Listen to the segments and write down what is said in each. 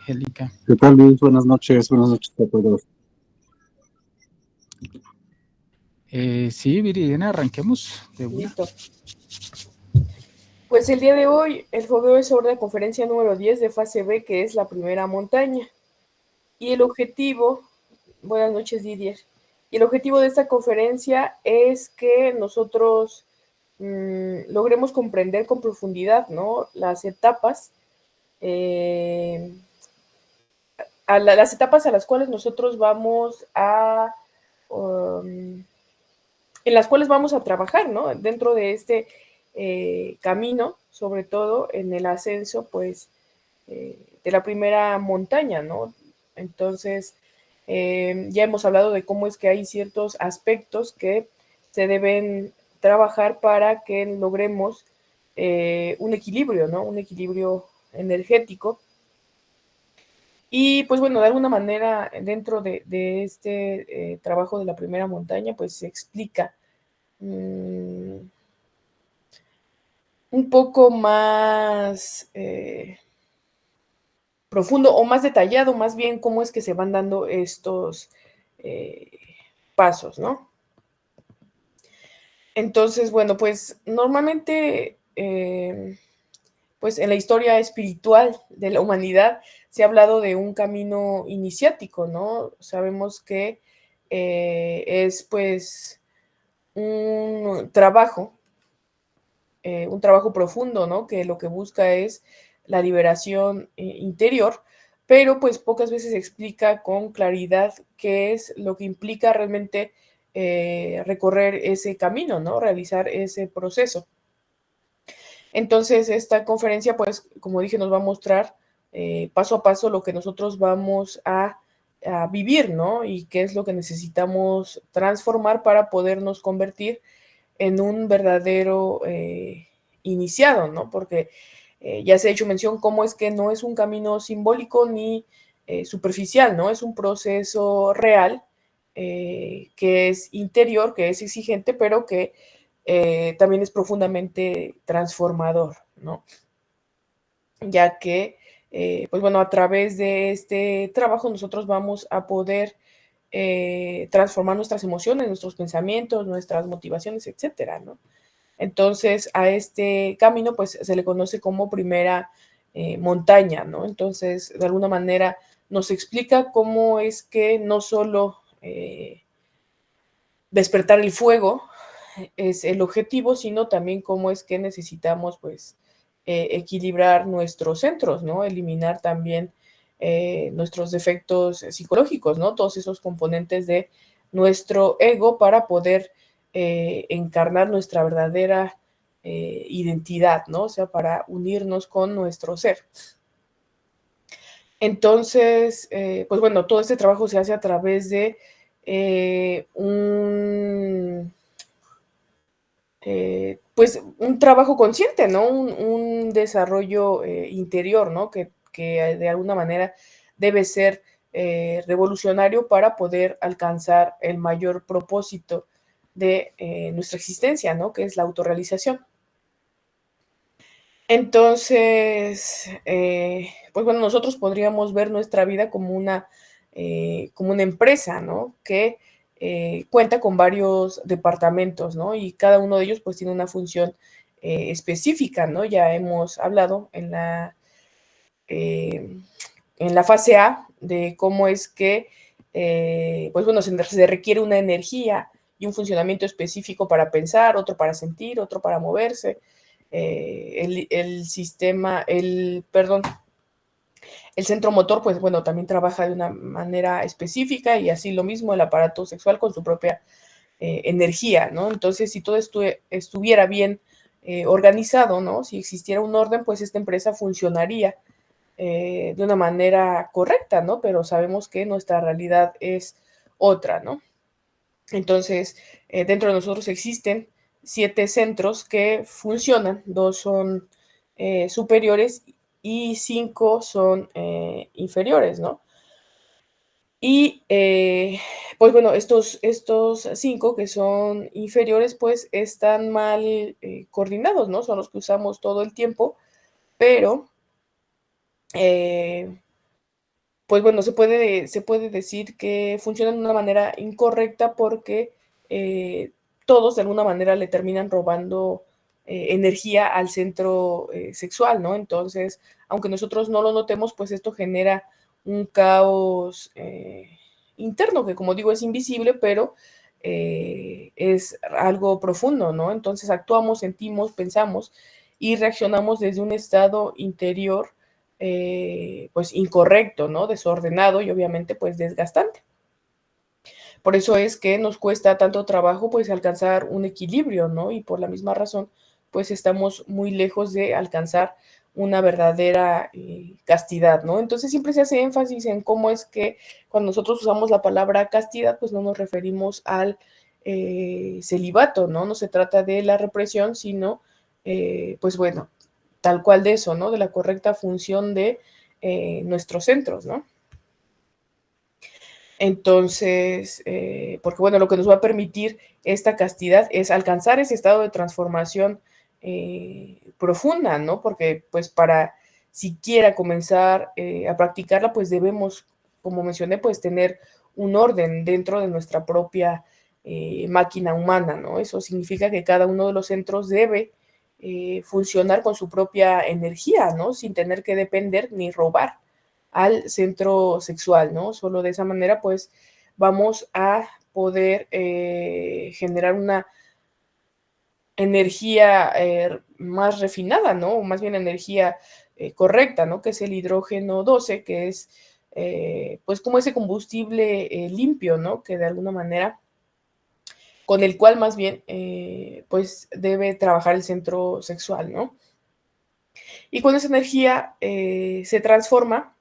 Angélica. ¿Qué tal, Luis? Buenas noches a todos. Sí, Viridiana, arranquemos de una. Listo. Pues el día de hoy el fogueo es sobre la conferencia número 10 de fase B, que es la primera montaña. Y el objetivo, buenas noches Didier, y el objetivo de esta conferencia es que nosotros logremos comprender con profundidad, ¿no?, las etapas, las etapas a las cuales nosotros vamos a, en las cuales vamos a trabajar, ¿no?, dentro de este camino, sobre todo en el ascenso, pues, de la primera montaña, ¿no? Entonces, ya hemos hablado de cómo es que hay ciertos aspectos que se deben trabajar para que logremos un equilibrio, ¿no? Un equilibrio energético. Y pues bueno, de alguna manera, dentro de este trabajo de la primera montaña, pues se explica un poco más profundo o más detallado, más bien, cómo es que se van dando estos pasos, ¿no? Entonces, bueno, pues normalmente, pues en la historia espiritual de la humanidad se ha hablado de un camino iniciático, ¿no? Sabemos que es pues un trabajo profundo, ¿no? Que lo que busca es la liberación interior, pero pues pocas veces explica con claridad qué es lo que implica realmente recorrer ese camino, ¿no? Realizar ese proceso. Entonces, esta conferencia, pues, como dije, nos va a mostrar paso a paso lo que nosotros vamos a vivir, ¿no? Y qué es lo que necesitamos transformar para podernos convertir en un verdadero iniciado, ¿no? Porque ya se ha hecho mención cómo es que no es un camino simbólico ni superficial, ¿no? Es un proceso real que es interior, que es exigente, pero que también es profundamente transformador, ¿no? Ya que, pues bueno, a través de este trabajo nosotros vamos a poder transformar nuestras emociones, nuestros pensamientos, nuestras motivaciones, etcétera, ¿no? Entonces, a este camino, pues, se le conoce como primera montaña, ¿no? Entonces, de alguna manera, nos explica cómo es que no solo despertar el fuego es el objetivo, sino también cómo es que necesitamos, pues, equilibrar nuestros centros, ¿no? Eliminar también nuestros defectos psicológicos, ¿no? Todos esos componentes de nuestro ego para poder encarnar nuestra verdadera identidad, ¿no? O sea, para unirnos con nuestro ser. Entonces, pues bueno, todo este trabajo se hace a través de pues un trabajo consciente, ¿no? Un desarrollo interior, ¿no? Que de alguna manera debe ser revolucionario para poder alcanzar el mayor propósito de nuestra existencia, ¿no? Que es la autorrealización. Entonces, pues bueno, nosotros podríamos ver nuestra vida como una empresa, ¿no? Que cuenta con varios departamentos, ¿no? Y cada uno de ellos pues tiene una función específica, ¿no? Ya hemos hablado en la fase A de cómo es que, pues bueno, se requiere una energía y un funcionamiento específico para pensar, otro para sentir, otro para moverse. El sistema, perdón, el centro motor, pues bueno, también trabaja de una manera específica y así lo mismo el aparato sexual con su propia energía, ¿no? Entonces, si todo esto estuviera bien organizado, ¿no? Si existiera un orden, pues esta empresa funcionaría de una manera correcta, ¿no? Pero sabemos que nuestra realidad es otra, ¿no? Entonces, dentro de nosotros existen 7 centros que funcionan, 2 son superiores y 5 son inferiores, ¿no? Y pues bueno, estos 5 que son inferiores, pues están mal coordinados, ¿no? Son los que usamos todo el tiempo, pero pues bueno, se puede decir que funcionan de una manera incorrecta porque todos de alguna manera le terminan robando energía al centro sexual, ¿no? Entonces, aunque nosotros no lo notemos, pues esto genera un caos interno que, como digo, es invisible, pero es algo profundo, ¿no? Entonces actuamos, sentimos, pensamos y reaccionamos desde un estado interior pues incorrecto, ¿no? Desordenado y obviamente pues desgastante. Por eso es que nos cuesta tanto trabajo pues alcanzar un equilibrio, ¿no? Y por la misma razón pues estamos muy lejos de alcanzar una verdadera castidad, ¿no? Entonces siempre se hace énfasis en cómo es que cuando nosotros usamos la palabra castidad pues no nos referimos al celibato, ¿no? No se trata de la represión, sino pues bueno, tal cual de eso, ¿no? De la correcta función de nuestros centros, ¿no? Entonces, porque bueno, lo que nos va a permitir esta castidad es alcanzar ese estado de transformación profunda, ¿no? Porque pues para siquiera comenzar a practicarla, pues debemos, como mencioné, pues tener un orden dentro de nuestra propia máquina humana, ¿no? Eso significa que cada uno de los centros debe funcionar con su propia energía, ¿no? Sin tener que depender ni robar al centro sexual, ¿no? Solo de esa manera, pues, vamos a poder generar una energía más refinada, ¿no? O más bien energía correcta, ¿no? Que es el hidrógeno 12, que es, pues, como ese combustible limpio, ¿no? Que de alguna manera, con el cual más bien, pues, debe trabajar el centro sexual, ¿no? Y cuando esa energía se transforma,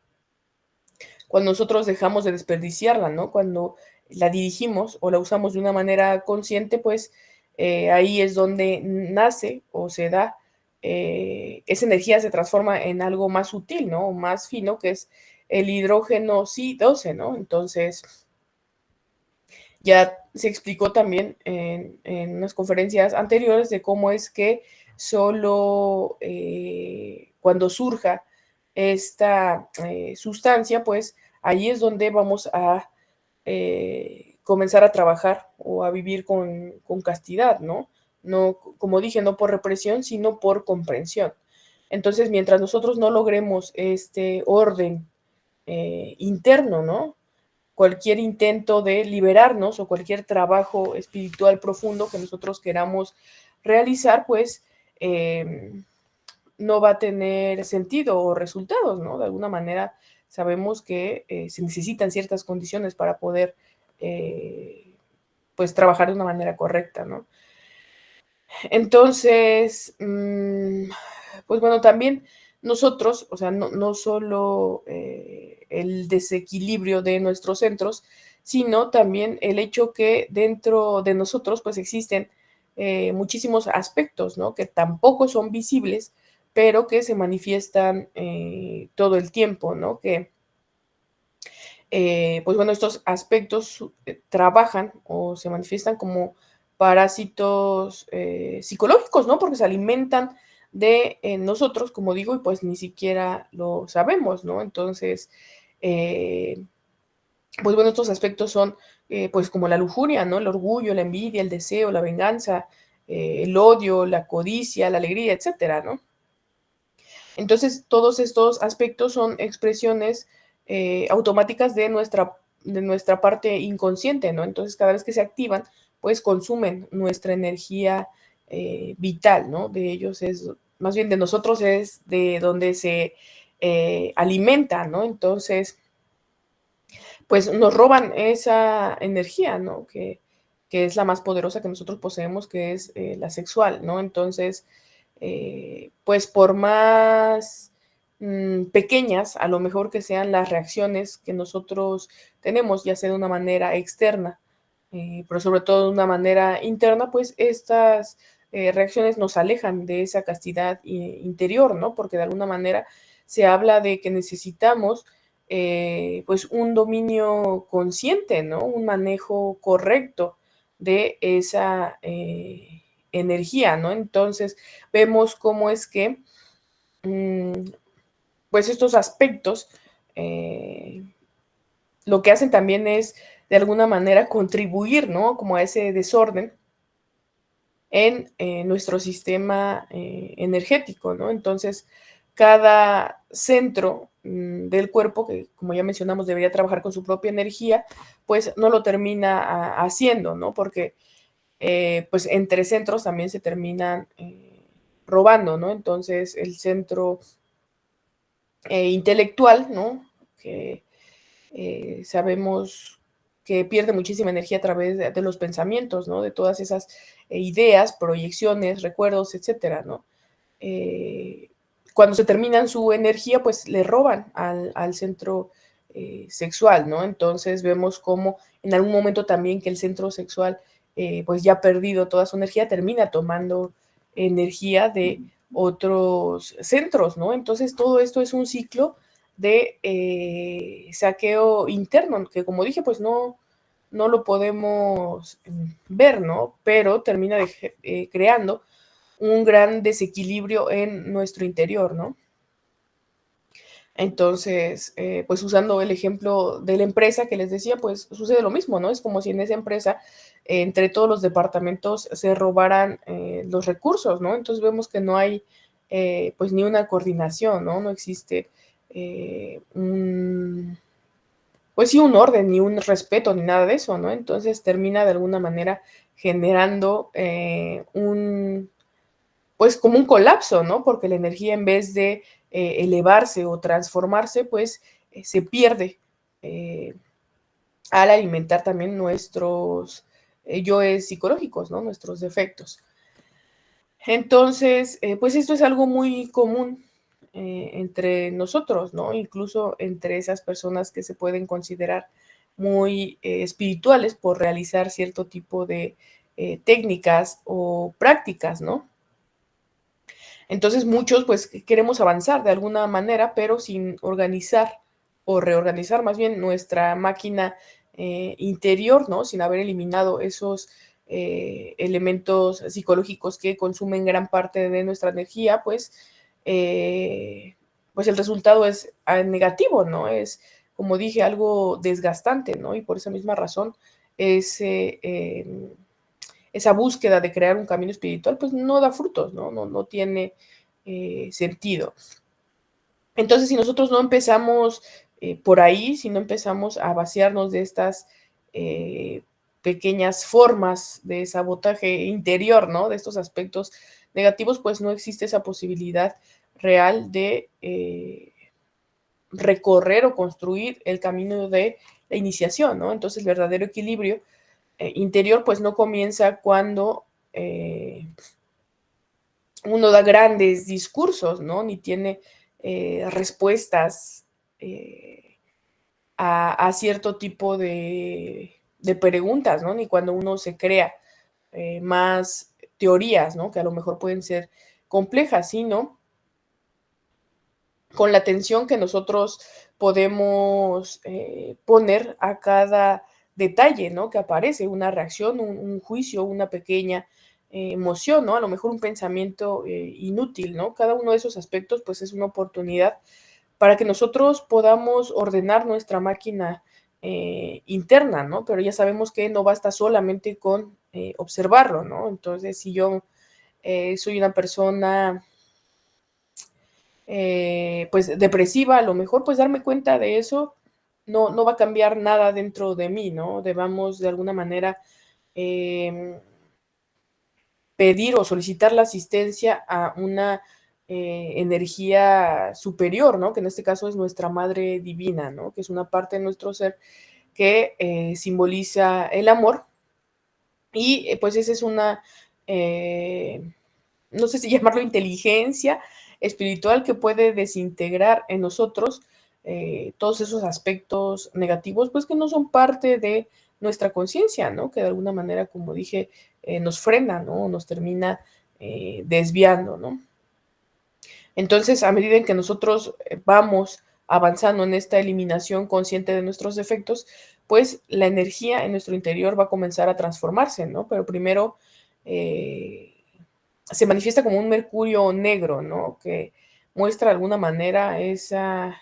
cuando nosotros dejamos de desperdiciarla, ¿no? Cuando la dirigimos o la usamos de una manera consciente, pues ahí es donde nace o se da, esa energía se transforma en algo más sutil, ¿no? O más fino, que es el hidrógeno sí 12, ¿no? Entonces, ya se explicó también en unas conferencias anteriores de cómo es que solo cuando surja esta sustancia, pues ahí es donde vamos a comenzar a trabajar o a vivir con castidad, ¿no? No, como dije, no por represión, sino por comprensión. Entonces, mientras nosotros no logremos este orden interno, ¿no? Cualquier intento de liberarnos o cualquier trabajo espiritual profundo que nosotros queramos realizar, pues no va a tener sentido o resultados, ¿no? De alguna manera sabemos que se necesitan ciertas condiciones para poder, pues, trabajar de una manera correcta, ¿no? Entonces, pues bueno, también nosotros, o sea, no solo el desequilibrio de nuestros centros, sino también el hecho que dentro de nosotros pues existen muchísimos aspectos, ¿no? Que tampoco son visibles, pero que se manifiestan todo el tiempo, ¿no? Que, pues bueno, estos aspectos trabajan o se manifiestan como parásitos psicológicos, ¿no? Porque se alimentan de nosotros, como digo, y pues ni siquiera lo sabemos, ¿no? Entonces, pues bueno, estos aspectos son pues como la lujuria, ¿no? El orgullo, la envidia, el deseo, la venganza, el odio, la codicia, la alegría, etcétera, ¿no? Entonces, todos estos aspectos son expresiones automáticas de nuestra parte inconsciente, ¿no? Entonces, cada vez que se activan, pues consumen nuestra energía vital, ¿no? De ellos es, más bien de nosotros es de donde se alimenta, ¿no? Entonces, pues nos roban esa energía, ¿no? Que es la más poderosa que nosotros poseemos, que es la sexual, ¿no? Entonces, pues por más pequeñas, a lo mejor que sean las reacciones que nosotros tenemos, ya sea de una manera externa, pero sobre todo de una manera interna, pues estas reacciones nos alejan de esa castidad interior, ¿no? Porque de alguna manera se habla de que necesitamos pues un dominio consciente, ¿no? Un manejo correcto de esa energía, ¿no? Entonces vemos cómo es que pues estos aspectos lo que hacen también es, de alguna manera, contribuir, ¿no? Como a ese desorden en nuestro sistema energético, ¿no? Entonces, cada centro del cuerpo, que como ya mencionamos debería trabajar con su propia energía, pues no lo termina haciendo, ¿no? Porque pues entre centros también se terminan robando, ¿no? Entonces, el centro intelectual, ¿no? Que sabemos que pierde muchísima energía a través de los pensamientos, ¿no? De todas esas ideas, proyecciones, recuerdos, etcétera, ¿no? Cuando se terminan su energía, pues le roban al centro sexual, ¿no? Entonces vemos cómo en algún momento también que el centro sexual, pues ya ha perdido toda su energía, termina tomando energía de otros centros, ¿no? Entonces todo esto es un ciclo de saqueo interno, que como dije, pues no lo podemos ver, ¿no? Pero termina creando un gran desequilibrio en nuestro interior, ¿no? Entonces, pues usando el ejemplo de la empresa que les decía, pues sucede lo mismo, ¿no? Es como si en esa empresa, entre todos los departamentos, se robaran los recursos, ¿no? Entonces vemos que no hay, pues, ni una coordinación, ¿no? No existe pues sí, un orden, ni un respeto, ni nada de eso, ¿no? Entonces termina de alguna manera generando pues como un colapso, ¿no? Porque la energía en vez de elevarse o transformarse, pues se pierde eh, al alimentar también nuestros yoes psicológicos, ¿no? Nuestros defectos. Entonces, pues esto es algo muy común entre nosotros, ¿no? Incluso entre esas personas que se pueden considerar muy espirituales por realizar cierto tipo de técnicas o prácticas, ¿no? Entonces muchos pues queremos avanzar de alguna manera, pero sin organizar o reorganizar más bien nuestra máquina interior, ¿no? Sin haber eliminado esos elementos psicológicos que consumen gran parte de nuestra energía, pues el resultado es negativo, ¿no? Es, como dije, algo desgastante, ¿no? Y por esa misma razón esa búsqueda de crear un camino espiritual, pues no da frutos, no tiene sentido. Entonces, si nosotros no empezamos por ahí, si no empezamos a vaciarnos de estas pequeñas formas de sabotaje interior, ¿no? De estos aspectos negativos, pues no existe esa posibilidad real de recorrer o construir el camino de la iniciación, ¿no? Entonces, el verdadero equilibrio interior, pues no comienza cuando uno da grandes discursos, ¿no? Ni tiene respuestas a cierto tipo de preguntas, ¿no? Ni cuando uno se crea más teorías, ¿no? Que a lo mejor pueden ser complejas, sino con la atención que nosotros podemos poner a cada detalle, ¿no? Que aparece, una reacción, un juicio, una pequeña emoción, ¿no? A lo mejor un pensamiento inútil, ¿no? Cada uno de esos aspectos, pues es una oportunidad para que nosotros podamos ordenar nuestra máquina interna, ¿no? Pero ya sabemos que no basta solamente con observarlo, ¿no? Entonces, si yo soy una persona pues depresiva, a lo mejor pues darme cuenta de eso no va a cambiar nada dentro de mí, ¿no? Debamos de alguna manera pedir o solicitar la asistencia a una energía superior, ¿no? Que en este caso es nuestra madre divina, ¿no? Que es una parte de nuestro ser que simboliza el amor y pues esa es una, no sé si llamarlo inteligencia espiritual que puede desintegrar en nosotros todos esos aspectos negativos, pues que no son parte de nuestra conciencia, ¿no? Que de alguna manera, como dije, nos frena, ¿no? Nos termina desviando, ¿no? Entonces, a medida en que nosotros vamos avanzando en esta eliminación consciente de nuestros defectos, pues la energía en nuestro interior va a comenzar a transformarse, ¿no? Pero primero se manifiesta como un mercurio negro, ¿no? Que muestra de alguna manera esa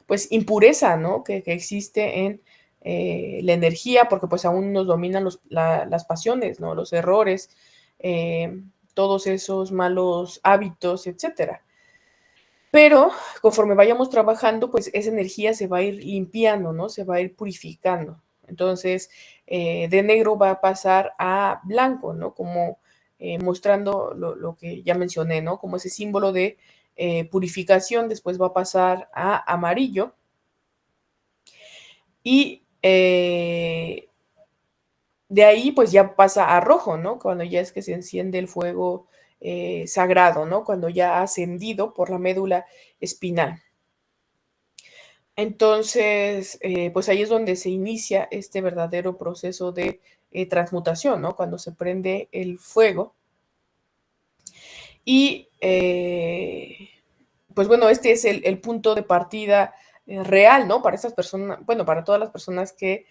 pues impureza, ¿no? Que existe en la energía, porque pues aún nos dominan las pasiones, ¿no? Los errores, todos esos malos hábitos, etcétera. Pero conforme vayamos trabajando, pues esa energía se va a ir limpiando, ¿no? Se va a ir purificando. Entonces, de negro va a pasar a blanco, ¿no? Como mostrando lo que ya mencioné, ¿no? Como ese símbolo de purificación, después va a pasar a amarillo. Y de ahí, pues ya pasa a rojo, ¿no? Cuando ya es que se enciende el fuego sagrado, ¿no? Cuando ya ha ascendido por la médula espinal. Entonces, pues ahí es donde se inicia este verdadero proceso de transmutación, ¿no? Cuando se prende el fuego. Y, pues bueno, este es el punto de partida real, ¿no? Para estas personas, bueno, para todas las personas que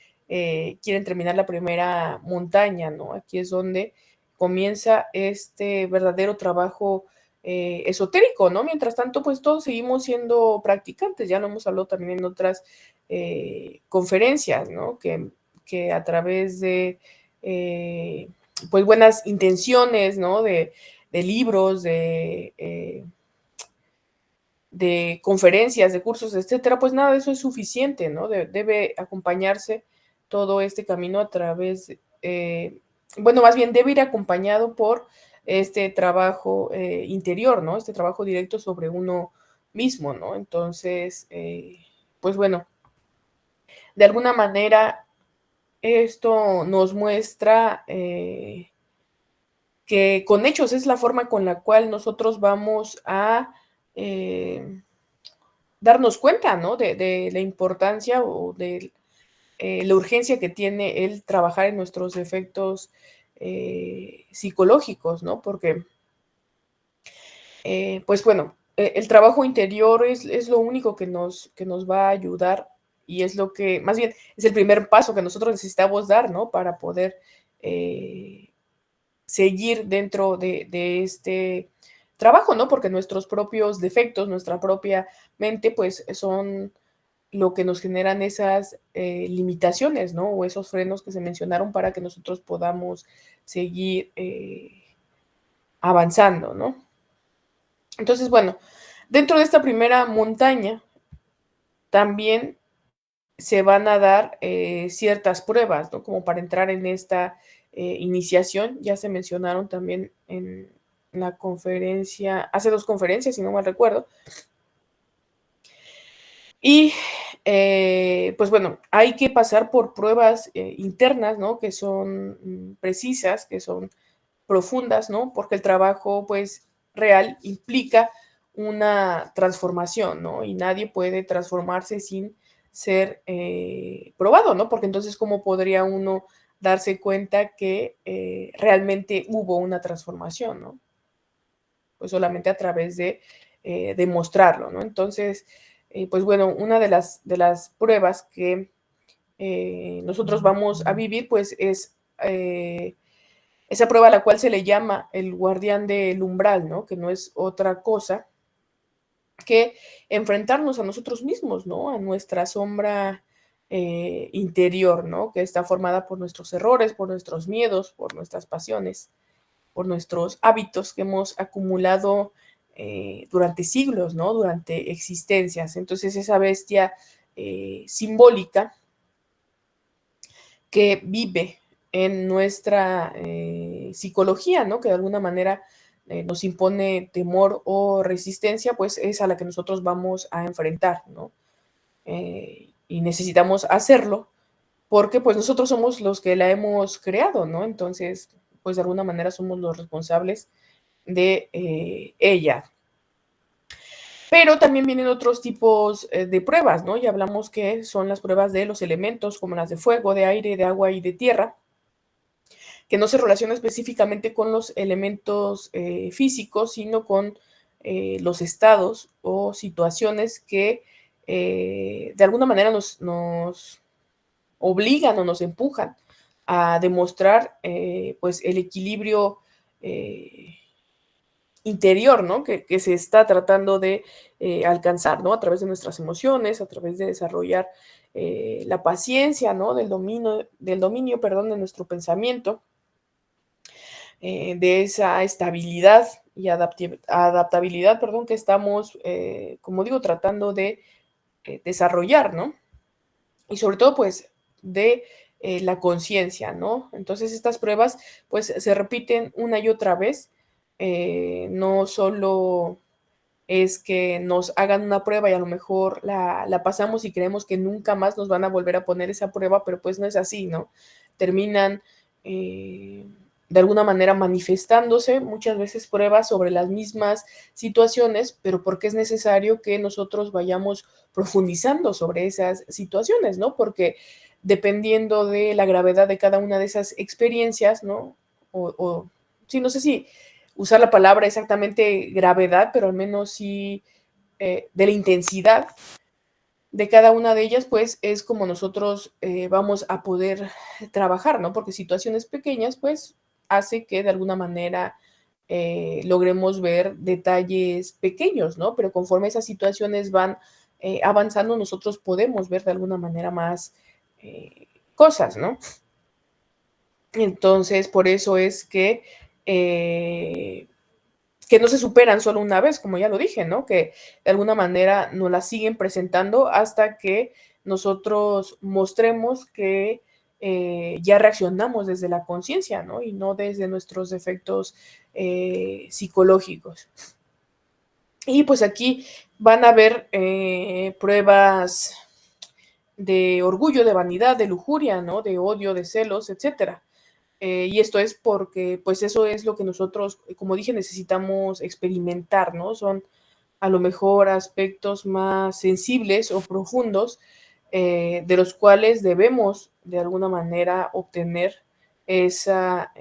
quieren terminar la primera montaña, ¿no? Aquí es donde comienza este verdadero trabajo esotérico, ¿no? Mientras tanto, pues todos seguimos siendo practicantes, ya lo hemos hablado también en otras conferencias, ¿no? Que a través de, pues, buenas intenciones, ¿no? De libros, de conferencias, de cursos, etcétera, pues nada de eso es suficiente, ¿no? Debe acompañarse todo este camino a través, bueno, más bien debe ir acompañado por este trabajo interior, ¿no? Este trabajo directo sobre uno mismo, ¿no? Entonces, pues bueno, de alguna manera esto nos muestra que con hechos es la forma con la cual nosotros vamos a darnos cuenta, ¿no? De la importancia o de la urgencia que tiene el trabajar en nuestros defectos psicológicos, ¿no? Porque, pues bueno, el trabajo interior es lo único que nos va a ayudar y es lo que, más bien, es el primer paso que nosotros necesitamos dar, ¿no? Para poder seguir dentro de este trabajo, ¿no? Porque nuestros propios defectos, nuestra propia mente, pues son lo que nos generan esas limitaciones, ¿no? O esos frenos que se mencionaron para que nosotros podamos seguir avanzando, ¿no? Entonces, bueno, dentro de esta primera montaña también se van a dar ciertas pruebas, ¿no? Como para entrar en esta iniciación, ya se mencionaron también en la conferencia, hace 2 conferencias, si no mal recuerdo. Y pues bueno, hay que pasar por pruebas internas, ¿no? Que son precisas, que son profundas, ¿no? Porque el trabajo, pues, real implica una transformación, ¿no? Y nadie puede transformarse sin ser probado, ¿no? Porque entonces, ¿cómo podría uno darse cuenta que realmente hubo una transformación, ¿no? Pues solamente a través de demostrarlo, ¿no? Entonces, pues bueno, una de las pruebas que nosotros vamos a vivir, pues es esa prueba a la cual se le llama el guardián del umbral, ¿no? Que no es otra cosa que enfrentarnos a nosotros mismos, ¿no? A nuestra sombra interior, ¿no? Que está formada por nuestros errores, por nuestros miedos, por nuestras pasiones, por nuestros hábitos que hemos acumulado durante siglos, ¿no? Durante existencias. Entonces, esa bestia simbólica que vive en nuestra psicología, ¿no? Que de alguna manera nos impone temor o resistencia, pues es a la que nosotros vamos a enfrentar, ¿no? Y necesitamos hacerlo porque pues nosotros somos los que la hemos creado, ¿no? Entonces, pues de alguna manera somos los responsables de ella. Pero también vienen otros tipos de pruebas, ¿no? Ya hablamos que son las pruebas de los elementos, como las de fuego, de aire, de agua y de tierra, que no se relaciona específicamente con los elementos físicos, sino con los estados o situaciones que de alguna manera nos obligan o nos empujan a demostrar pues el equilibrio interior, ¿no? Que se está tratando de alcanzar, ¿no? A través de nuestras emociones, a través de desarrollar la paciencia, ¿no? Del dominio, perdón, de nuestro pensamiento, de esa estabilidad y adaptabilidad, perdón, que estamos, como digo, tratando de desarrollar, ¿no? Y sobre todo, pues, de la conciencia, ¿no? Entonces, estas pruebas, pues, se repiten una y otra vez. No solo es que nos hagan una prueba y a lo mejor la pasamos y creemos que nunca más nos van a volver a poner esa prueba, pero pues no es así, ¿no? Terminan de alguna manera manifestándose muchas veces pruebas sobre las mismas situaciones, pero porque es necesario que nosotros vayamos profundizando sobre esas situaciones, ¿no? Porque dependiendo de la gravedad de cada una de esas experiencias, ¿no? Sí, no sé si usar la palabra exactamente gravedad, pero al menos sí de la intensidad de cada una de ellas, pues es como nosotros vamos a poder trabajar, ¿no? Porque situaciones pequeñas, pues hace que de alguna manera logremos ver detalles pequeños, ¿no? Pero conforme esas situaciones van avanzando, nosotros podemos ver de alguna manera más cosas, ¿no? Entonces, por eso es que no se superan solo una vez, como ya lo dije, ¿no? Que de alguna manera nos la siguen presentando hasta que nosotros mostremos que ya reaccionamos desde la conciencia, ¿no? Y no desde nuestros defectos psicológicos. Y pues aquí van a haber pruebas de orgullo, de vanidad, de lujuria, ¿no? De odio, de celos, etcétera. Y esto es porque, pues eso es lo que nosotros, como dije, necesitamos experimentar, ¿no? Son a lo mejor aspectos más sensibles o profundos de los cuales debemos de alguna manera obtener esa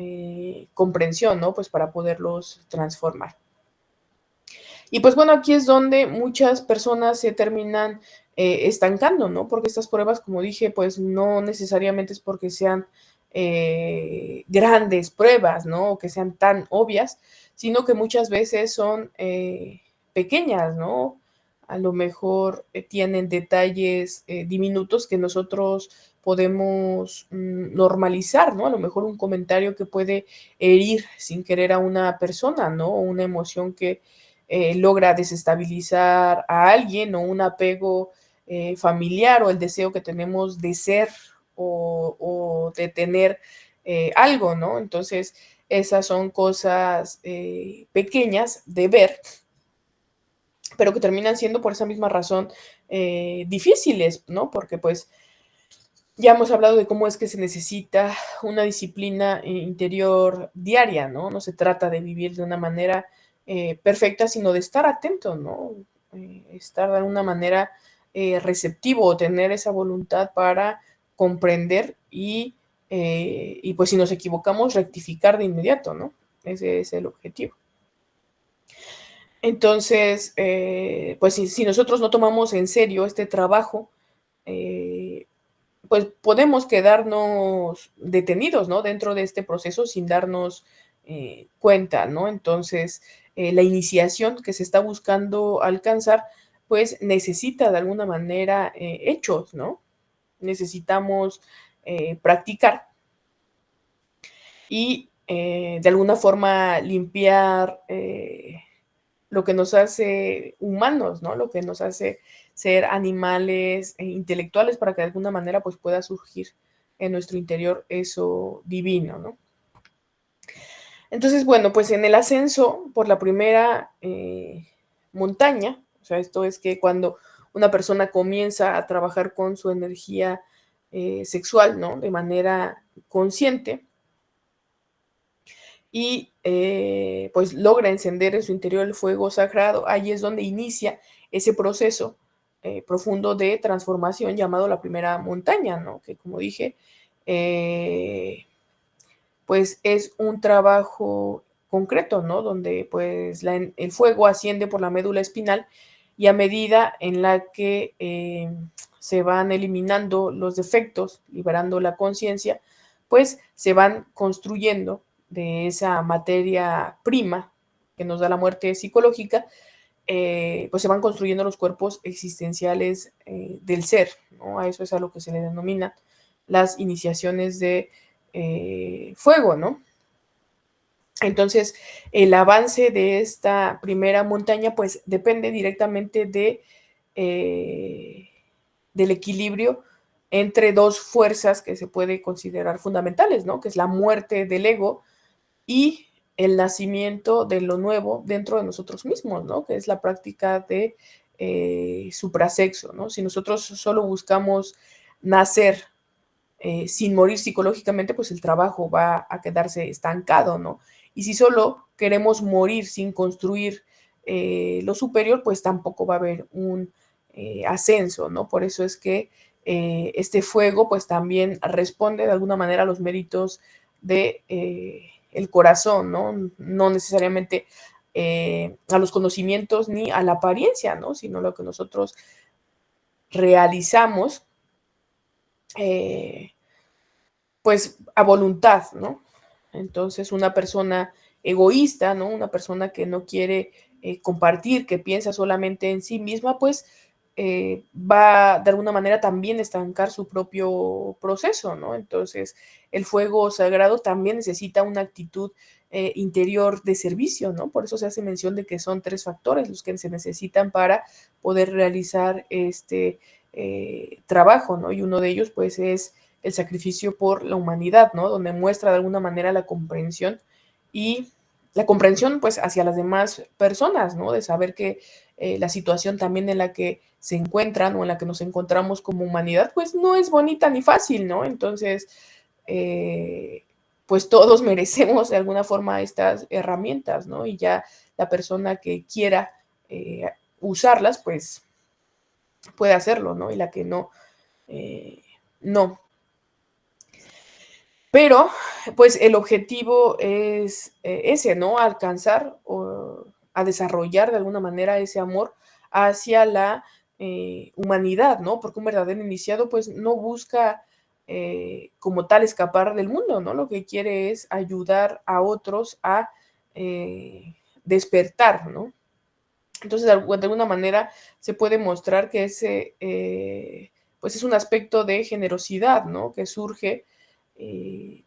comprensión, ¿no? Pues para poderlos transformar. Y pues bueno, aquí es donde muchas personas se terminan estancando, ¿no? Porque estas pruebas, como dije, pues no necesariamente es porque sean grandes pruebas, ¿no? O que sean tan obvias, sino que muchas veces son pequeñas, ¿no? A lo mejor tienen detalles diminutos que nosotros podemos normalizar, ¿no? A lo mejor un comentario que puede herir sin querer a una persona, ¿no? O una emoción que logra desestabilizar a alguien o un apego familiar o el deseo que tenemos de ser o de tener algo, ¿no? Entonces, esas son cosas pequeñas de ver, pero que terminan siendo por esa misma razón difíciles, ¿no? Porque pues ya hemos hablado de cómo es que se necesita una disciplina interior diaria, ¿no? No se trata de vivir de una manera perfecta, sino de estar atento, ¿no? Estar de alguna manera receptivo, tener esa voluntad para comprender y pues si nos equivocamos, rectificar de inmediato, ¿no? Ese es el objetivo. Entonces, pues si nosotros no tomamos en serio este trabajo, pues podemos quedarnos detenidos, ¿no? Dentro de este proceso sin darnos cuenta, ¿no? Entonces, la iniciación que se está buscando alcanzar, pues necesita de alguna manera hechos, ¿no? Necesitamos practicar y de alguna forma limpiar lo que nos hace humanos, ¿no? Lo que nos hace ser animales intelectuales para que de alguna manera pues pueda surgir en nuestro interior eso divino, ¿no? Entonces, bueno, pues en el ascenso por la primera montaña, o sea, esto es que cuando una persona comienza a trabajar con su energía sexual, ¿no? De manera consciente, y pues logra encender en su interior el fuego sagrado. Ahí es donde inicia ese proceso profundo de transformación llamado la primera montaña, ¿no? Que como dije, pues es un trabajo concreto, ¿no? Donde pues el fuego asciende por la médula espinal y a medida en la que se van eliminando los defectos, liberando la conciencia, pues se van construyendo de esa materia prima que nos da la muerte psicológica, pues se van construyendo los cuerpos existenciales del ser, ¿no? A eso es a lo que se le denomina las iniciaciones de fuego, ¿no? Entonces, el avance de esta primera montaña, pues depende directamente del equilibrio entre dos fuerzas que se puede considerar fundamentales, ¿no? Que es la muerte del ego y el nacimiento de lo nuevo dentro de nosotros mismos, ¿no? Que es la práctica de suprasexo, ¿no? Si nosotros solo buscamos nacer sin morir psicológicamente, pues el trabajo va a quedarse estancado, ¿no? Y si solo queremos morir sin construir lo superior, pues tampoco va a haber un ascenso, ¿no? Por eso es que este fuego, pues también responde de alguna manera a los méritos de el corazón, ¿no? No necesariamente a los conocimientos ni a la apariencia, ¿no? Sino lo que nosotros realizamos pues a voluntad, ¿no? Entonces, una persona egoísta, ¿no? Una persona que no quiere compartir, que piensa solamente en sí misma, pues va de alguna manera también a estancar su propio proceso, ¿no? Entonces, el fuego sagrado también necesita una actitud interior de servicio, ¿no? Por eso se hace mención de que son 3 factores los que se necesitan para poder realizar este trabajo, ¿no? Y uno de ellos, pues, es el sacrificio por la humanidad, ¿no? Donde muestra de alguna manera la comprensión y la comprensión, pues, hacia las demás personas, ¿no? De saber que la situación también en la que se encuentran o en la que nos encontramos como humanidad, pues, no es bonita ni fácil, ¿no? Entonces, pues, todos merecemos de alguna forma estas herramientas, ¿no? Y ya la persona que quiera usarlas, pues, puede hacerlo, ¿no? Y la que no, no. Pero, pues el objetivo es ese, ¿no? Alcanzar o a desarrollar de alguna manera ese amor hacia la humanidad, ¿no? Porque un verdadero iniciado, pues no busca como tal escapar del mundo, ¿no? Lo que quiere es ayudar a otros a despertar, ¿no? Entonces, de alguna manera se puede mostrar que ese, pues es un aspecto de generosidad, ¿no? Que surge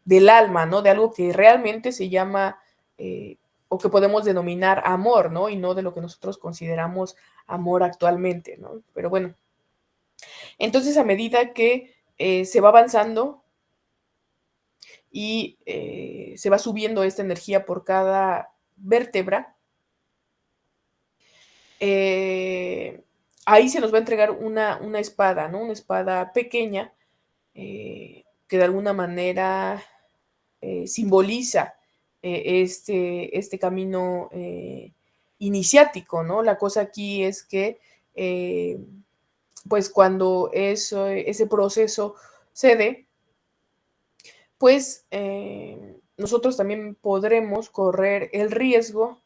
del alma, ¿no? De algo que realmente se llama o que podemos denominar amor, ¿no? Y no de lo que nosotros consideramos amor actualmente, ¿no? Pero bueno, entonces a medida que se va avanzando y se va subiendo esta energía por cada vértebra, ahí se nos va a entregar una espada, ¿no? Una espada pequeña que de alguna manera simboliza este camino iniciático, ¿no? La cosa aquí es que, pues cuando ese proceso se dé, pues nosotros también podremos correr el riesgo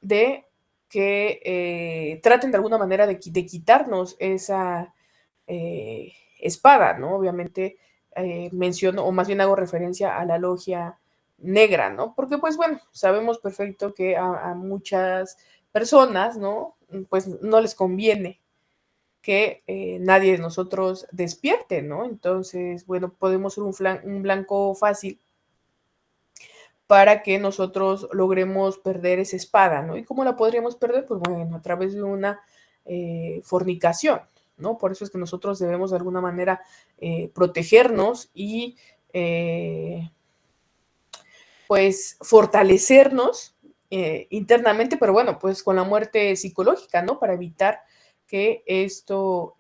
de que traten de alguna manera de quitarnos esa espada, ¿no? Obviamente menciono, o más bien hago referencia a la logia negra, ¿no? Porque pues bueno, sabemos perfecto que a muchas personas, ¿no? Pues no les conviene que nadie de nosotros despierte, ¿no? Entonces, bueno, podemos ser un blanco fácil para que nosotros logremos perder esa espada, ¿no? ¿Y cómo la podríamos perder? Pues bueno, a través de una fornicación, ¿no? Por eso es que nosotros debemos de alguna manera protegernos y pues fortalecernos internamente, pero bueno, pues con la muerte psicológica, ¿no? Para evitar que esto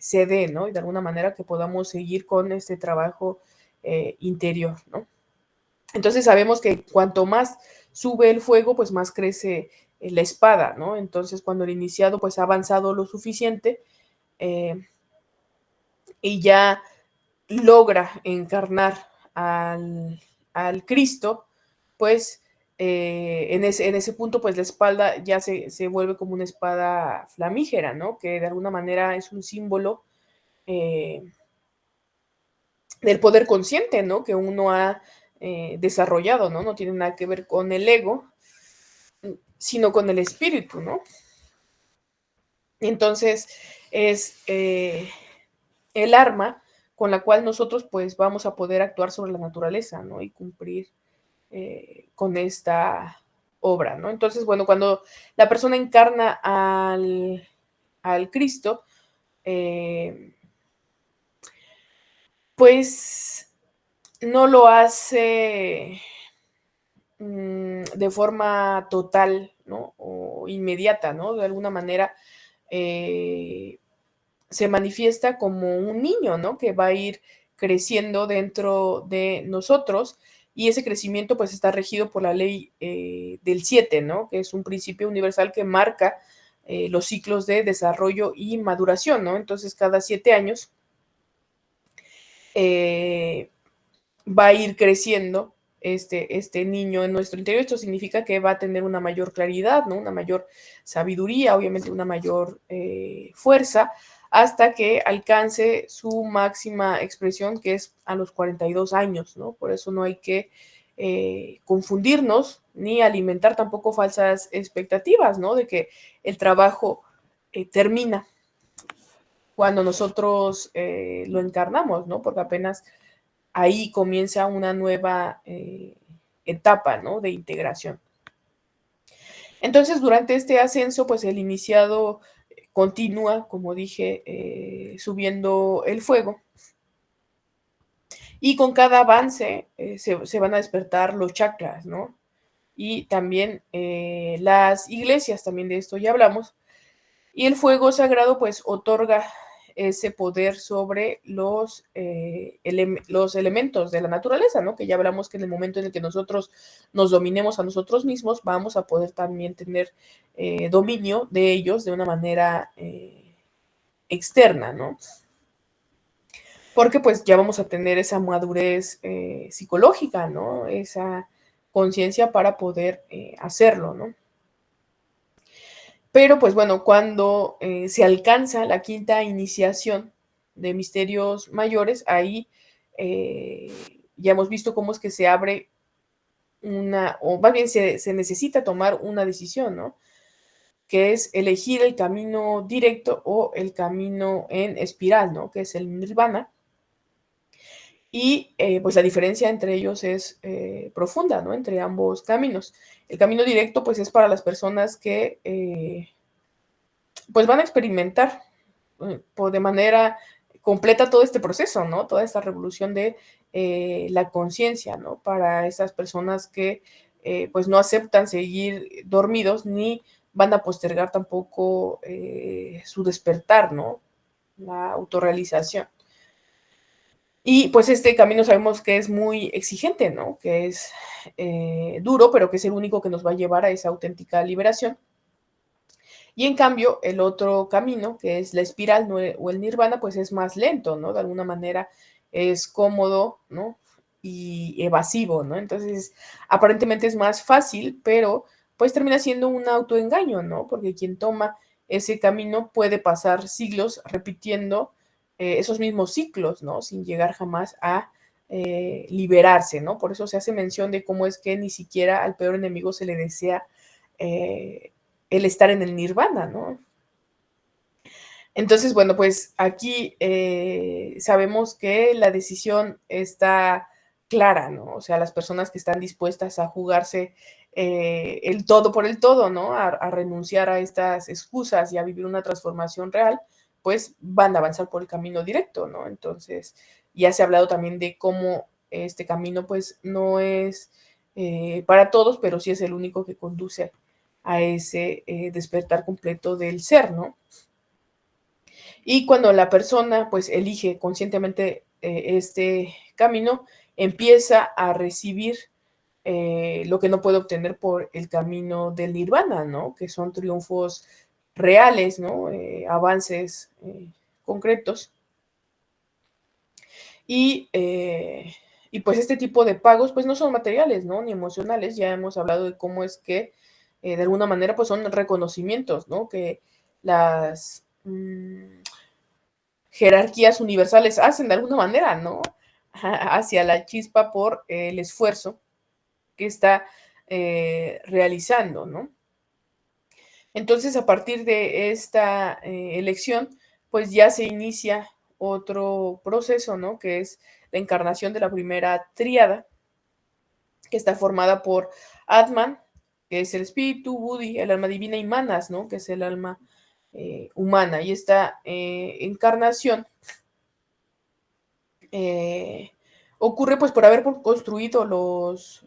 se dé, ¿no? Y de alguna manera que podamos seguir con este trabajo interior, ¿no? Entonces sabemos que cuanto más sube el fuego, pues más crece la espada, ¿no? Entonces cuando el iniciado pues ha avanzado lo suficiente y ya logra encarnar al Cristo, pues en ese punto pues la espada ya se vuelve como una espada flamígera, ¿no? Que de alguna manera es un símbolo del poder consciente, ¿no? Que uno ha desarrollado, ¿no? No tiene nada que ver con el ego, sino con el espíritu, ¿no? Entonces, es el arma con la cual nosotros pues vamos a poder actuar sobre la naturaleza, ¿no? Y cumplir con esta obra, ¿no? Entonces, bueno, cuando la persona encarna al Cristo, pues no lo hace de forma total, ¿no? O inmediata, ¿no? De alguna manera se manifiesta como un niño, ¿no? Que va a ir creciendo dentro de nosotros y ese crecimiento pues está regido por la ley del 7, ¿no? Que es un principio universal que marca los ciclos de desarrollo y maduración, ¿no? Entonces cada 7 años va a ir creciendo este niño en nuestro interior. Esto significa que va a tener una mayor claridad, ¿no? Una mayor sabiduría, obviamente una mayor fuerza, hasta que alcance su máxima expresión, que es a los 42 años, ¿no? Por eso no hay que confundirnos ni alimentar tampoco falsas expectativas, ¿no? De que el trabajo termina cuando nosotros lo encarnamos, ¿no? Porque apenas ahí comienza una nueva etapa, ¿no? De integración. Entonces, durante este ascenso, pues el iniciado continúa, como dije, subiendo el fuego. Y con cada avance se van a despertar los chakras, ¿no? Y también las iglesias, también de esto ya hablamos. Y el fuego sagrado, pues, otorga ese poder sobre los elementos de la naturaleza, ¿no? Que ya hablamos que en el momento en el que nosotros nos dominemos a nosotros mismos, vamos a poder también tener dominio de ellos de una manera externa, ¿no? Porque pues ya vamos a tener esa madurez psicológica, ¿no? Esa conciencia para poder hacerlo, ¿no? Pero pues bueno, cuando se alcanza la quinta iniciación de misterios mayores, ahí ya hemos visto cómo es que se abre o más bien se necesita tomar una decisión, ¿no? Que es elegir el camino directo o el camino en espiral, ¿no? Que es el nirvana. Y pues la diferencia entre ellos es profunda, ¿no? Entre ambos caminos. El camino directo pues es para las personas que pues van a experimentar de manera completa todo este proceso, ¿no? Toda esta revolución de la conciencia, ¿no? Para esas personas que pues no aceptan seguir dormidos ni van a postergar tampoco su despertar, ¿no? La autorrealización. Y pues este camino sabemos que es muy exigente, ¿no? Que es duro, pero que es el único que nos va a llevar a esa auténtica liberación. Y en cambio, el otro camino, que es la espiral o el nirvana, pues es más lento, ¿no? De alguna manera es cómodo, ¿no? Y evasivo, ¿no? Entonces, aparentemente es más fácil, pero pues termina siendo un autoengaño, ¿no? Porque quien toma ese camino puede pasar siglos repitiendo esos mismos ciclos, ¿no? Sin llegar jamás a liberarse, ¿no? Por eso se hace mención de cómo es que ni siquiera al peor enemigo se le desea el estar en el nirvana, ¿no? Entonces, bueno, pues aquí sabemos que la decisión está clara, ¿no? O sea, las personas que están dispuestas a jugarse el todo por el todo, ¿no? A renunciar a estas excusas y a vivir una transformación real, pues van a avanzar por el camino directo, ¿no? Entonces, ya se ha hablado también de cómo este camino, pues, no es para todos, pero sí es el único que conduce a ese despertar completo del ser, ¿no? Y cuando la persona pues elige conscientemente este camino, empieza a recibir lo que no puede obtener por el camino del nirvana, ¿no? Que son triunfos reales, ¿no? Avances concretos. Y, y pues este tipo de pagos pues no son materiales, ¿no? Ni emocionales. Ya hemos hablado de cómo es que de alguna manera pues son reconocimientos, ¿no? Que las jerarquías universales hacen de alguna manera, ¿no? Hacia la chispa por el esfuerzo que está realizando, ¿no? Entonces, a partir de esta elección, pues ya se inicia otro proceso, ¿no? Que es la encarnación de la primera tríada, que está formada por Atman, que es el espíritu, Budi, el alma divina, y Manas, ¿no? Que es el alma humana. Y esta encarnación ocurre pues por haber construido los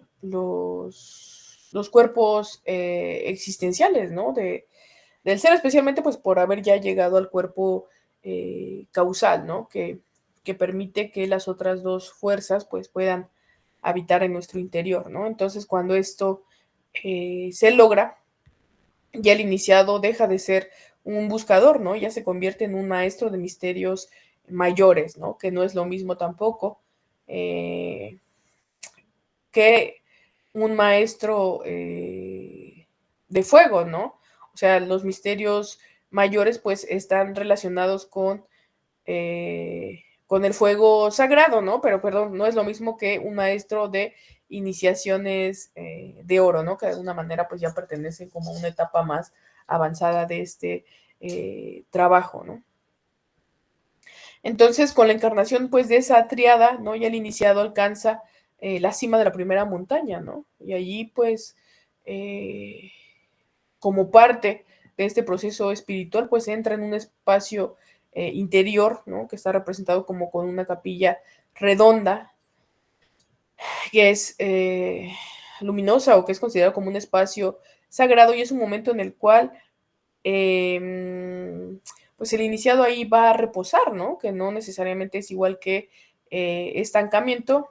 cuerpos existenciales, ¿no? Del ser, especialmente pues por haber ya llegado al cuerpo causal, ¿no? Que permite que las otras dos fuerzas pues puedan habitar en nuestro interior, ¿no? Entonces, cuando esto se logra, ya el iniciado deja de ser un buscador, ¿no? Ya se convierte en un maestro de misterios mayores, ¿no? Que no es lo mismo tampoco que un maestro de fuego, ¿no? O sea, los misterios mayores pues están relacionados con el fuego sagrado, ¿no? Pero, perdón, no es lo mismo que un maestro de iniciaciones de oro, ¿no? Que de alguna manera pues ya pertenecen como a una etapa más avanzada de este trabajo, ¿no? Entonces, con la encarnación pues de esa triada, ¿no? Ya el iniciado alcanza la cima de la primera montaña, ¿no? Y allí pues como parte de este proceso espiritual, pues entra en un espacio interior, ¿no? Que está representado como con una capilla redonda, que es luminosa o que es considerado como un espacio sagrado, y es un momento en el cual pues el iniciado ahí va a reposar, ¿no? Que no necesariamente es igual que estancamiento,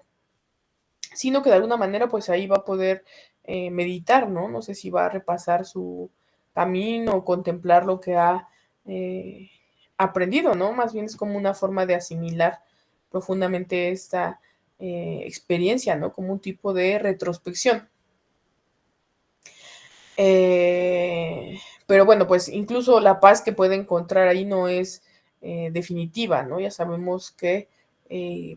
sino que de alguna manera pues ahí va a poder meditar, ¿no? No sé si va a repasar su camino o contemplar lo que ha aprendido, ¿no? Más bien es como una forma de asimilar profundamente esta experiencia, ¿no? Como un tipo de retrospección. Pero bueno, pues incluso la paz que puede encontrar ahí no es definitiva, ¿no? Ya sabemos que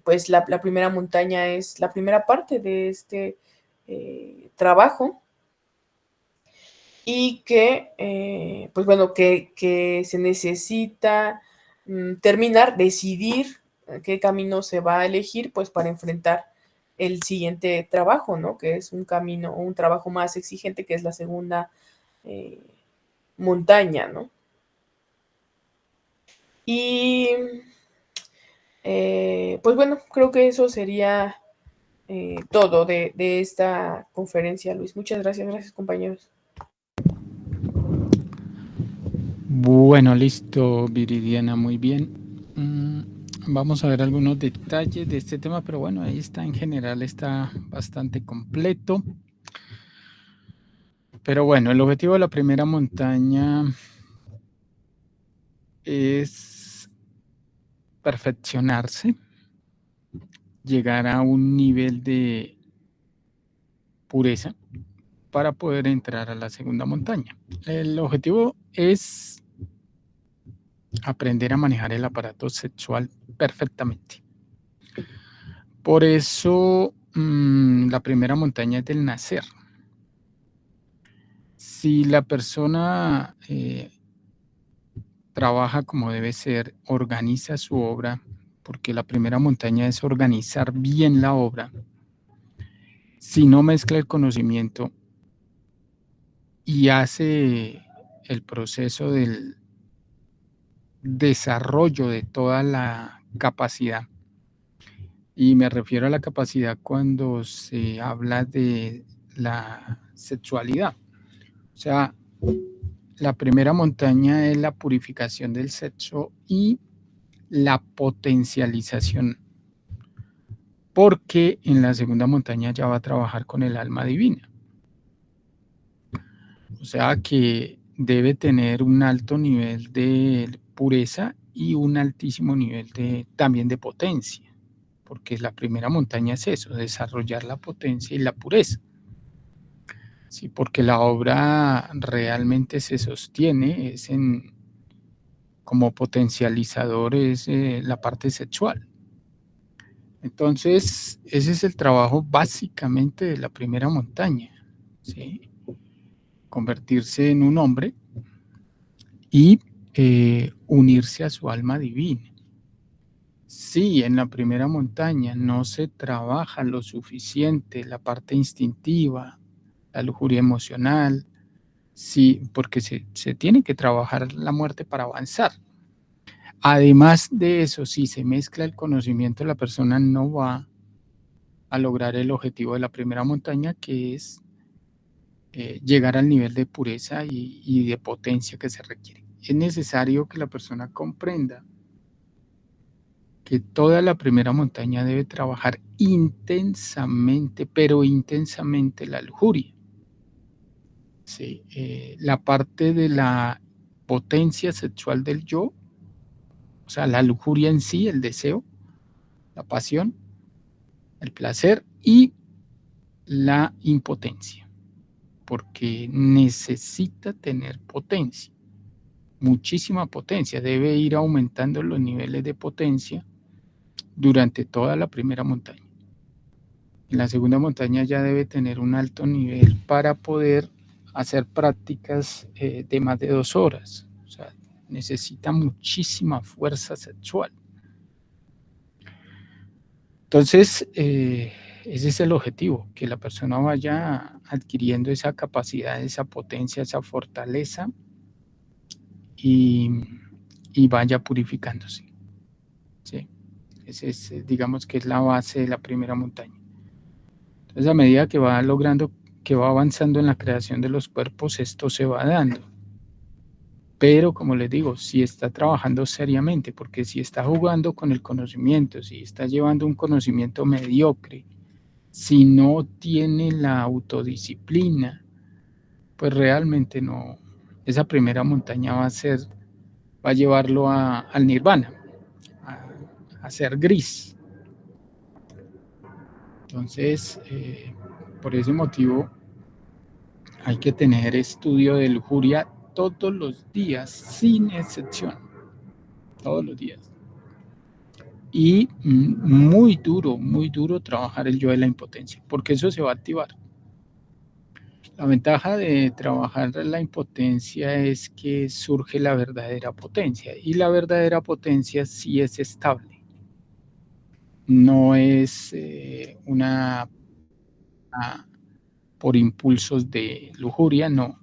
pues la primera montaña es la primera parte de este trabajo, y que, pues bueno, que se necesita terminar, decidir qué camino se va a elegir, pues para enfrentar el siguiente trabajo, ¿no? Que es un camino, un trabajo más exigente, que es la segunda eh, montaña, ¿no? Y pues bueno, creo que eso sería todo de esta conferencia, Luis. Muchas gracias, gracias compañeros. Bueno, listo, Viridiana, muy bien. Vamos a ver algunos detalles de este tema, pero bueno, ahí está, en general está bastante completo. Pero bueno, el objetivo de la primera montaña es perfeccionarse, llegar a un nivel de pureza para poder entrar a la segunda montaña. El objetivo es aprender a manejar el aparato sexual perfectamente. Por eso la primera montaña es del nacer. Si la persona trabaja como debe ser, organiza su obra, porque la primera montaña es organizar bien la obra. Si no mezcla el conocimiento y hace el proceso del desarrollo de toda la capacidad, y me refiero a la capacidad cuando se habla de la sexualidad. O sea, la primera montaña es la purificación del sexo y la potencialización, porque en la segunda montaña ya va a trabajar con el alma divina. O sea que debe tener un alto nivel de pureza y un altísimo nivel también de potencia, porque la primera montaña es eso, desarrollar la potencia y la pureza. Sí, porque la obra realmente se sostiene como potencializador es la parte sexual. Entonces, ese es el trabajo básicamente de la primera montaña, ¿sí? Convertirse en un hombre y unirse a su alma divina. Si en la primera montaña no se trabaja lo suficiente la parte instintiva, la lujuria emocional, sí, porque se tiene que trabajar la muerte para avanzar. Además de eso, si se mezcla el conocimiento, la persona no va a lograr el objetivo de la primera montaña, que es llegar al nivel de pureza y de potencia que se requiere. Es necesario que la persona comprenda que toda la primera montaña debe trabajar intensamente, pero intensamente la lujuria. Sí, la parte de la potencia sexual del yo, o sea, la lujuria en sí, el deseo, la pasión, el placer y la impotencia, porque necesita tener potencia, muchísima potencia, debe ir aumentando los niveles de potencia durante toda la primera montaña. En la segunda montaña ya debe tener un alto nivel para poder hacer prácticas de más de 2 horas. O sea, necesita muchísima fuerza sexual. Entonces, ese es el objetivo, que la persona vaya adquiriendo esa capacidad, esa potencia, esa fortaleza y vaya purificándose. ¿Sí? Ese es, digamos que es la base de la primera montaña. Entonces, a medida que va logrando, que va avanzando en la creación de los cuerpos, esto se va dando. Pero, como les digo, si está trabajando seriamente, porque si está jugando con el conocimiento, si está llevando un conocimiento mediocre, si no tiene la autodisciplina, pues realmente no, esa primera montaña va a llevarlo al nirvana, a ser gris. Entonces, por ese motivo, hay que tener estudio de lujuria todos los días, sin excepción, todos los días. Y muy duro trabajar el yo de la impotencia, porque eso se va a activar. La ventaja de trabajar la impotencia es que surge la verdadera potencia, y la verdadera potencia sí es estable. No es una por impulsos de lujuria, no.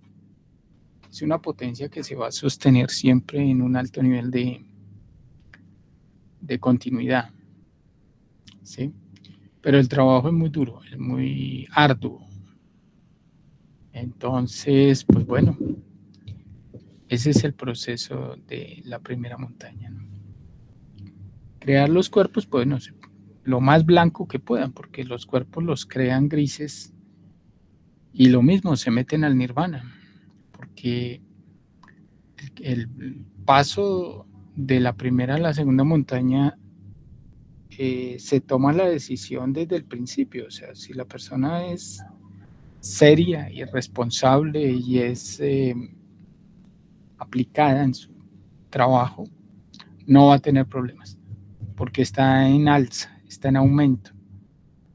Es una potencia que se va a sostener siempre en un alto nivel de continuidad, ¿sí? Pero el trabajo es muy duro, es muy arduo. Entonces, pues bueno, ese es el proceso de la primera montaña, ¿no? Crear los cuerpos, pues no sé, lo más blanco que puedan, porque los cuerpos los crean grises y lo mismo, se meten al nirvana, porque el paso de la primera a la segunda montaña se toma la decisión desde el principio. O sea, si la persona es seria y responsable y es aplicada en su trabajo, no va a tener problemas, porque está en alza, está en aumento.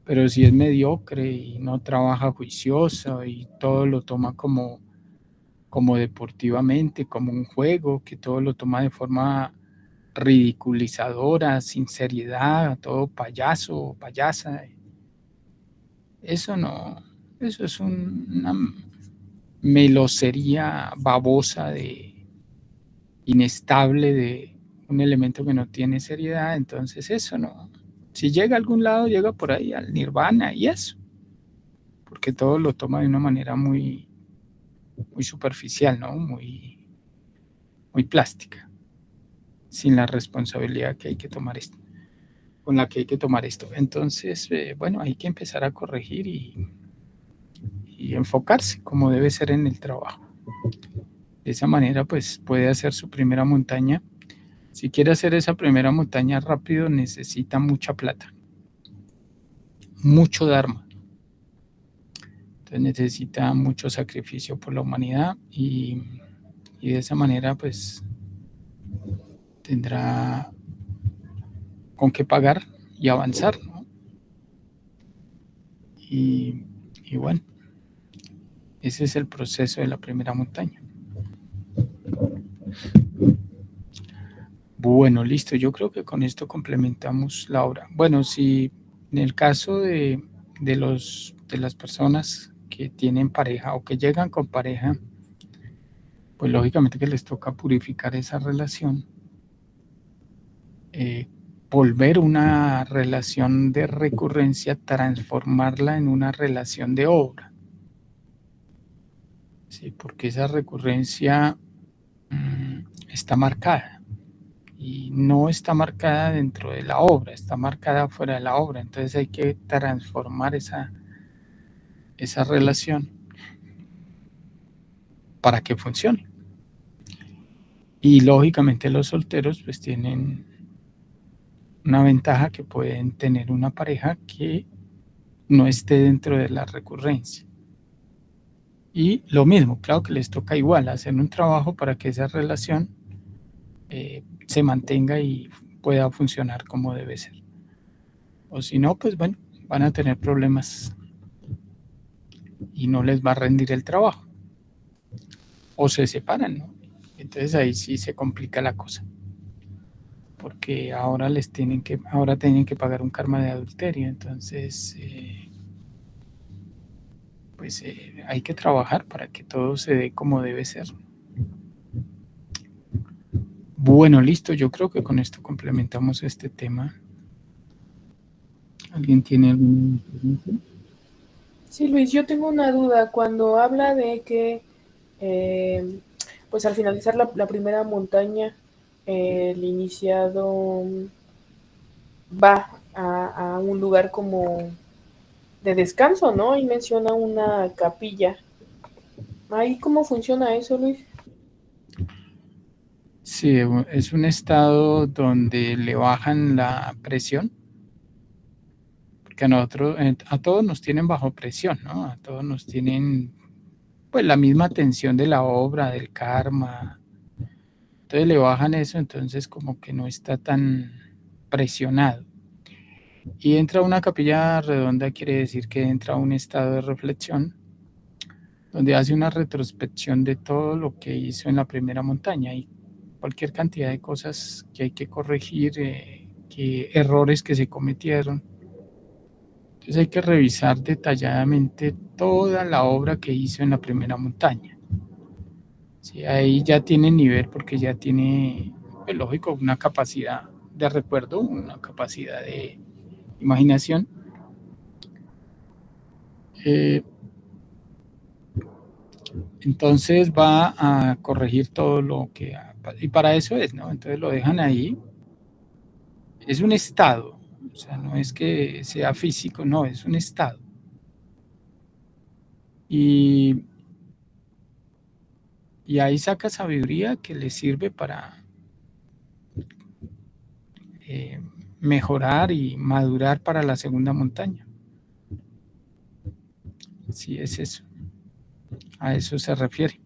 Pero si es mediocre y no trabaja juicioso y todo lo toma como deportivamente, como un juego, que todo lo toma de forma ridiculizadora, sin seriedad, todo payaso, payasa, eso no, eso es una melosería babosa, inestable, de un elemento que no tiene seriedad. Entonces eso no, si llega a algún lado, llega por ahí al nirvana y eso, porque todo lo toma de una manera muy superficial, ¿no? Muy plástica, sin la responsabilidad que hay que tomar esto, con la que hay que tomar esto. Entonces, bueno, hay que empezar a corregir y enfocarse como debe ser en el trabajo. De esa manera, pues puede hacer su primera montaña. Si quiere hacer esa primera montaña rápido, necesita mucha plata, mucho dharma. Entonces necesita mucho sacrificio por la humanidad y de esa manera, pues tendrá con qué pagar y avanzar, ¿no? Y bueno, ese es el proceso de la primera montaña. Bueno, listo. Yo creo que con esto complementamos la obra. Bueno, si en el caso de las personas que tienen pareja o que llegan con pareja, pues lógicamente que les toca purificar esa relación, volver una relación de recurrencia, transformarla en una relación de obra. Sí, porque esa recurrencia está marcada. Y no está marcada dentro de la obra, está marcada fuera de la obra. Entonces hay que transformar esa relación para que funcione. Y lógicamente los solteros pues tienen una ventaja, que pueden tener una pareja que no esté dentro de la recurrencia. Y lo mismo, claro que les toca igual hacer un trabajo para que esa relación se mantenga y pueda funcionar como debe ser. O si no, pues bueno, van a tener problemas y no les va a rendir el trabajo. O se separan, ¿no? Entonces ahí sí se complica la cosa. Porque ahora tienen que pagar un karma de adulterio. Entonces, hay que trabajar para que todo se dé como debe ser. Bueno, listo. Yo creo que con esto complementamos este tema. ¿Alguien tiene alguna pregunta? Sí, Luis, yo tengo una duda. Cuando habla de que, pues al finalizar la primera montaña, el iniciado va a un lugar como de descanso, ¿no? Y menciona una capilla. ¿Ahí cómo funciona eso, Luis? Sí, es un estado donde le bajan la presión, porque a todos nos tienen bajo presión, ¿no? A todos nos tienen pues la misma tensión de la obra, del karma. Entonces le bajan eso, entonces como que no está tan presionado. Y entra a una capilla redonda, quiere decir que entra a un estado de reflexión, donde hace una retrospección de todo lo que hizo en la primera montaña y cualquier cantidad de cosas que hay que corregir, errores que se cometieron. Entonces hay que revisar detalladamente toda la obra que hizo en la primera montaña. Sí, ahí ya tiene nivel, porque ya tiene, pues, lógico, una capacidad de recuerdo, una capacidad de imaginación. Entonces va a corregir todo lo que... Y para eso es, ¿no? Entonces lo dejan ahí. Es un estado, o sea, no es que sea físico, no, es un estado. Y ahí saca sabiduría que le sirve para mejorar y madurar para la segunda montaña. Sí, es eso. A eso se refiere.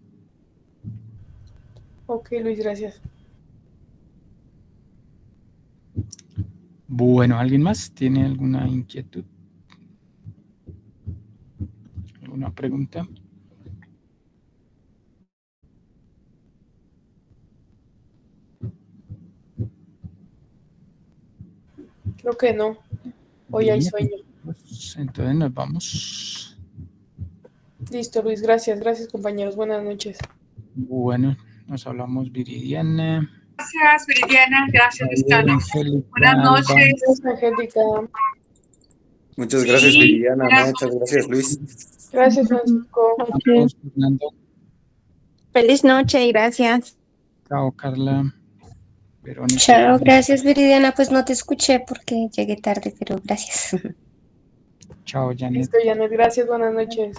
Ok, Luis, gracias. Bueno, ¿alguien más tiene alguna inquietud? ¿Alguna pregunta? Creo que no. Hoy hay Bien, sueño. pues, entonces nos vamos. Listo, Luis, gracias. Gracias, compañeros. Buenas noches. Bueno, nos hablamos, Viridiana. Gracias, Viridiana. Gracias, Luis Carlos. Angélica, Buenas Alba. noches. Gracias, Angélica. Muchas Sí, gracias, Viridiana. buenas Muchas gracias, Luis. Gracias, Francisco. Carlos, Fernando. Feliz noche y gracias. Chao, Carla. Verónica. Chao, gracias Viridiana, pues no te escuché porque llegué tarde, pero gracias. Chao, Janet. Listo, Janet. Gracias, buenas noches.